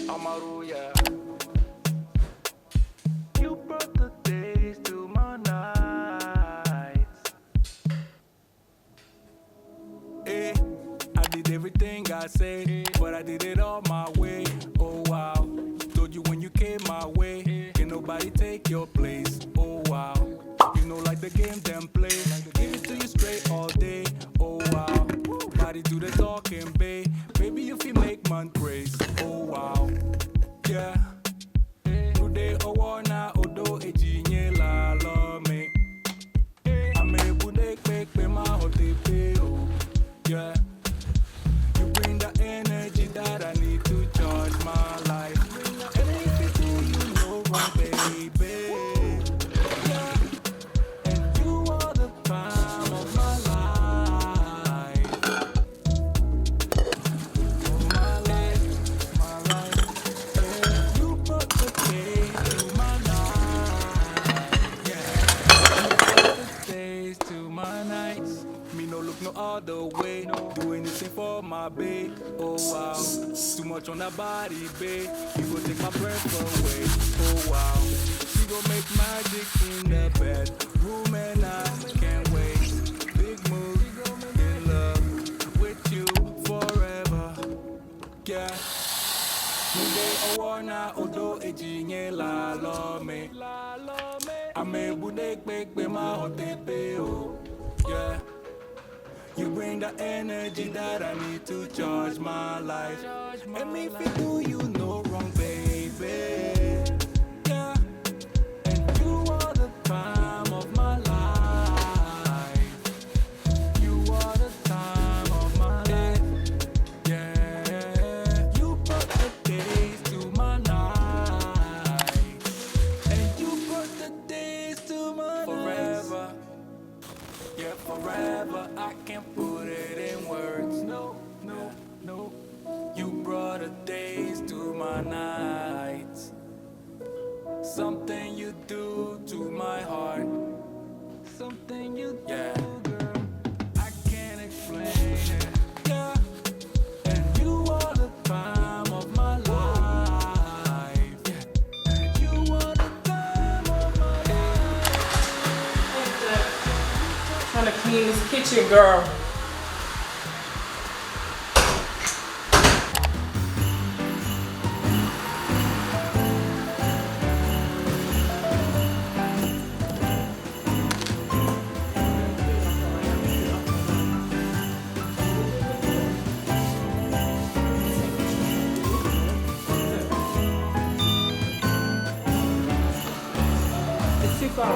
Amaru, yeah. You brought the days to my nights. Eh, I did everything I said, but I did it all my way. Oh wow, told you when you came my way, can nobody take your place. Oh wow, you know like the game them play, give it to you straight all day. Oh wow, body do the talking, babe. Baby if you make man praise. Oh wow, yeah. Today owana odo ejinye la lo me. I'm a bude quick with my hotepe. Oh yeah. You bring the energy that I need to charge my life. And if you do, you know wrong, baby. Yeah. And you are the prime of my life. Oh, my life, my life. Yeah. You brought the day to my night. Yeah. You brought the days to my nights. Me no look no other way. Do anything for my babe. Oh wow, too much on that body, babe. You go take my breath away. Oh wow, she gon' make magic in the bedroom and I can't wait. Big move, in love with you forever. Yeah. Today owana odo ejinye la lo me. I'm a bude quick with my hotepe. Oh yeah. You bring the energy that I need to charge my life. And if you do, you know wrong, baby. Yeah. And you are the prime of my life. You are the time of my life. Yeah. You brought the days to my night. And you brought the days to my forever. Yeah, forever, I can't put it in words. No, no, no. You brought the days to my nights. Something you do to my heart. Something you do, girl. I can't explain it. Yeah. And you are the prime of my life. Yeah. And you are the time of my life. Trying to clean this kitchen, girl. It's too far.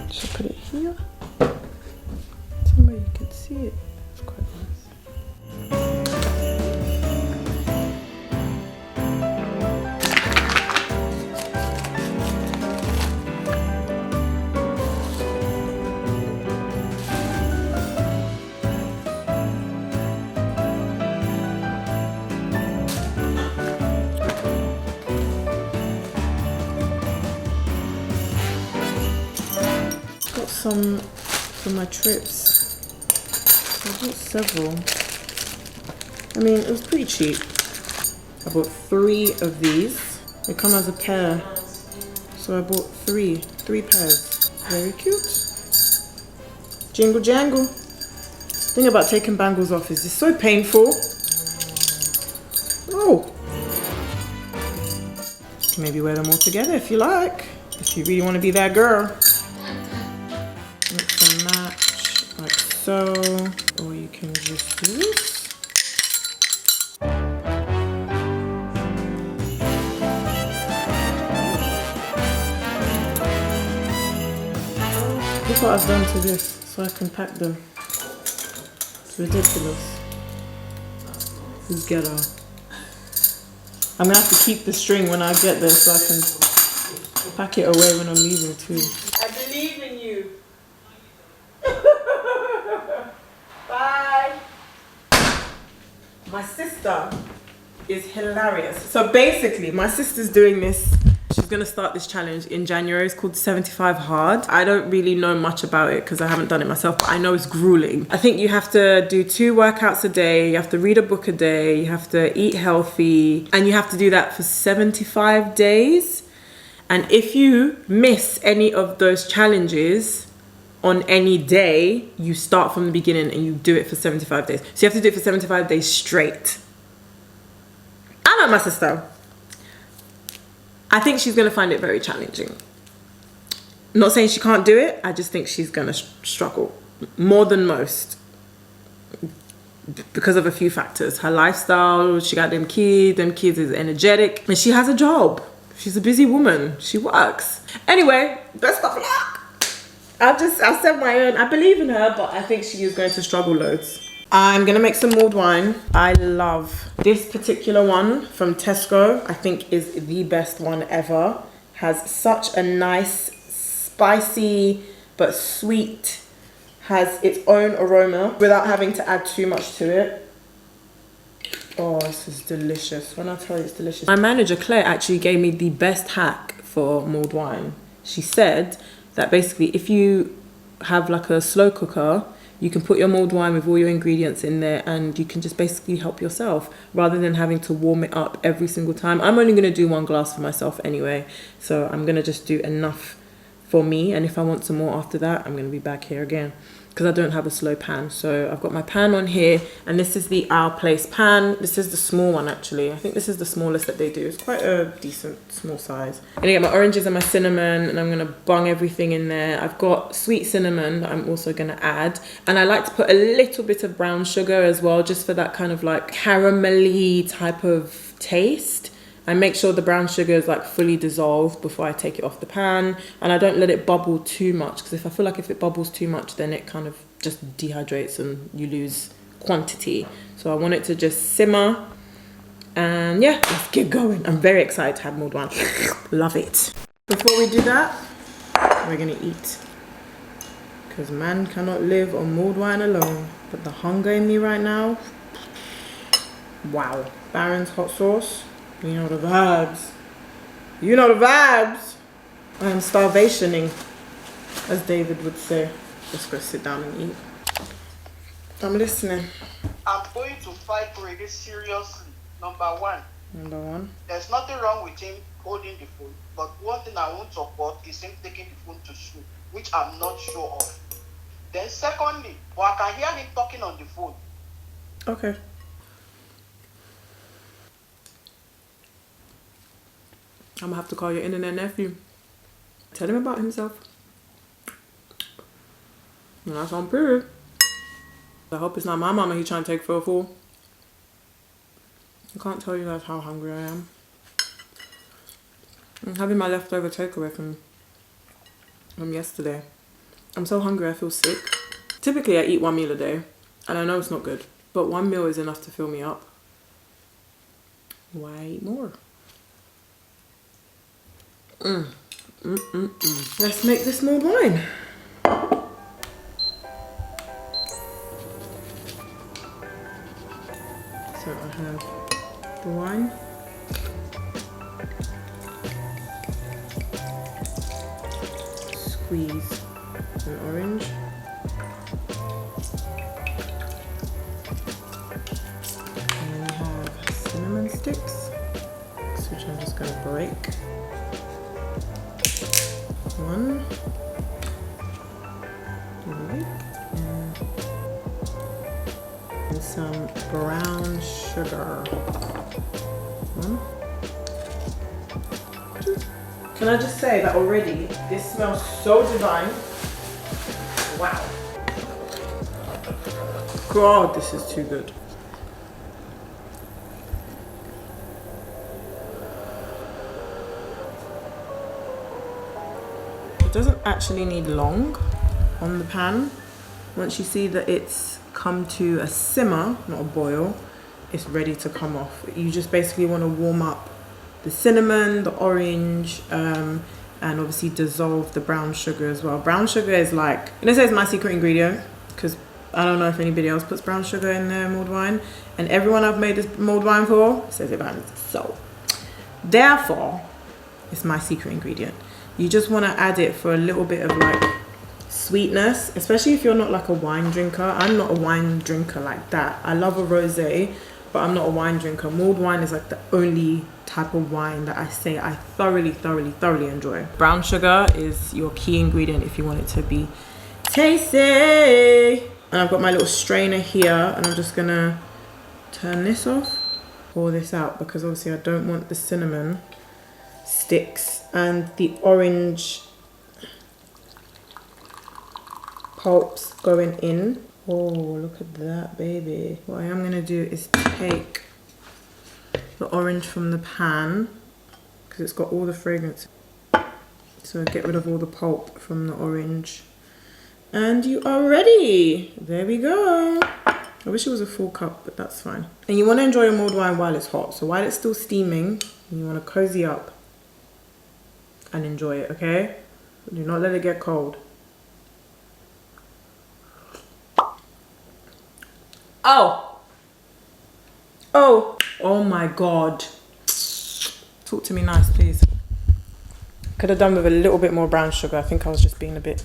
Should I put it here? Somewhere you can see it. It's quite nice. Got some for my trips. So I bought several. I mean, it was pretty cheap. I bought 3 of these. They come as a pair. So I bought 3 pairs. Very cute. Jingle jangle. The thing about taking bangles off is it's so painful. Oh. Maybe wear them all together if you like. If you really want to be that girl. Mix and match like so. Or you can just do this. Look what I've done to this so I can pack them. It's ridiculous. Let's get her. I'm gonna have to keep the string when I get there so I can pack it away when I'm leaving too. I believe in you. Bye. My sister is hilarious. So basically, my sister's doing this. She's gonna start this challenge in January. It's called 75 Hard. I don't really know much about it because I haven't done it myself, but I know it's grueling. I think you have to do 2 workouts a day, you have to read a book a day, you have to eat healthy, and you have to do that for 75 days. And if you miss any of those challenges on any day, you start from the beginning and you do it for 75 days. So you have to do it for 75 days straight. I know my sister. I think she's going to find it very challenging. Not saying she can't do it, I just think she's going to struggle more than most because of a few factors. Her lifestyle, she got them kids is energetic, and she has a job. She's a busy woman, she works. Anyway, best of luck. I'll set my own. I believe in her, but I think she is going to struggle loads. I'm gonna make some mulled wine. I love this particular one from Tesco. I think is the best one ever. Has such a nice, spicy, but sweet, has its own aroma without having to add too much to it. Oh, this is delicious. When I tell you it's delicious. My manager, Claire, actually gave me the best hack for mulled wine. She said that basically if you have like a slow cooker, you can put your mulled wine with all your ingredients in there and you can just basically help yourself rather than having to warm it up every single time. I'm only going to do 1 glass for myself anyway, so I'm going to just do enough for me, and if I want some more after that, I'm going to be back here again because I don't have a slow pan. So I've got my pan on here, and this is the Our Place pan. This is the small one actually. I think this is the smallest that they do. It's quite a decent small size. I'm gonna get my oranges and my cinnamon, and I'm gonna bung everything in there. I've got sweet cinnamon that I'm also gonna add, and I like to put a little bit of brown sugar as well, just for that kind of like caramelly type of taste. I make sure the brown sugar is like fully dissolved before I take it off the pan, and I don't let it bubble too much, because if I feel like if it bubbles too much, then it kind of just dehydrates and you lose quantity. So I want it to just simmer, and yeah, let's get going. I'm very excited to have mulled wine. Love it. Before we do that, we're gonna eat, because man cannot live on mulled wine alone. But the hunger in me right now, wow. Baron's hot sauce. You know the vibes. You know the vibes. I am starvationing, as David would say. Let's go sit down and eat. I'm listening. I'm going to fight Reggae seriously. Number one. There's nothing wrong with him holding the phone, but one thing I won't support is him taking the phone to school, which I'm not sure of. Then secondly, I can hear him talking on the phone. Okay. I'm gonna have to call your internet nephew. Tell him about himself. And that's on period. I hope it's not my mama he's trying to take for a fool. I can't tell you guys how hungry I am. I'm having my leftover takeaway from yesterday. I'm so hungry I feel sick. Typically I eat 1 meal a day, and I know it's not good, but 1 meal is enough to fill me up. Why eat more? Let's make this mulled wine. So I have the wine, squeeze an orange, and then we have cinnamon sticks, which I'm just going to break. 1, and some brown sugar. 1, 2. Can I just say that already this smells so divine? Wow. God, this is too good. It doesn't actually need long on the pan. Once you see that it's come to a simmer, not a boil, it's ready to come off. You just basically want to warm up the cinnamon, the orange, and obviously dissolve the brown sugar as well. Brown sugar is like, and this is my secret ingredient, because I don't know if anybody else puts brown sugar in their mulled wine, and everyone I've made this mulled wine for says it bans. So therefore it's my secret ingredient. You just want to add it for a little bit of like sweetness, especially if you're not like a wine drinker. I'm not a wine drinker like that. I love a rosé, but I'm not a wine drinker. Mulled wine is like the only type of wine that I say I thoroughly enjoy. Brown sugar is your key ingredient if you want it to be tasty. And I've got my little strainer here, and I'm just gonna turn this off, pour this out, because obviously I don't want the cinnamon sticks and the orange pulps going in. Oh, look at that, baby. What I am gonna do is take the orange from the pan, because it's got all the fragrance. So get rid of all the pulp from the orange. And you are ready. There we go. I wish it was a full cup, but that's fine. And you want to enjoy your mulled wine while it's hot. So while it's still steaming, you want to cozy up and enjoy it, okay? Do not let it get cold. Oh my God. Talk to me nice, please. Could have done with a little bit more brown sugar. I think I was just being a bit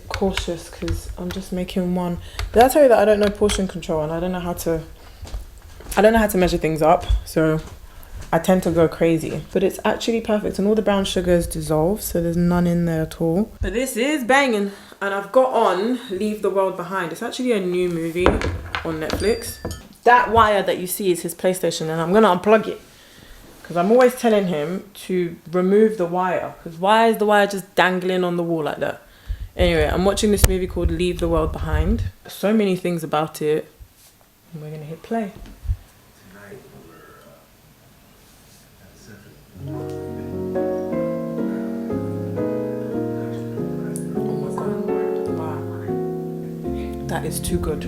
cautious, because I'm just making one. Did I tell you that I don't know portion control, and I don't know how to measure things up, so I tend to go crazy. But it's actually perfect, and all the brown sugar is dissolved, so there's none in there at all. But this is banging. And I've got on Leave the World Behind. It's actually a new movie on Netflix. That wire that you see is his PlayStation, and I'm gonna unplug it, because I'm always telling him to remove the wire, because why is the wire just dangling on the wall like that? Anyway, I'm watching this movie called Leave the World Behind. So many things about it. And we're gonna hit play. Oh my God. Wow. That is too good.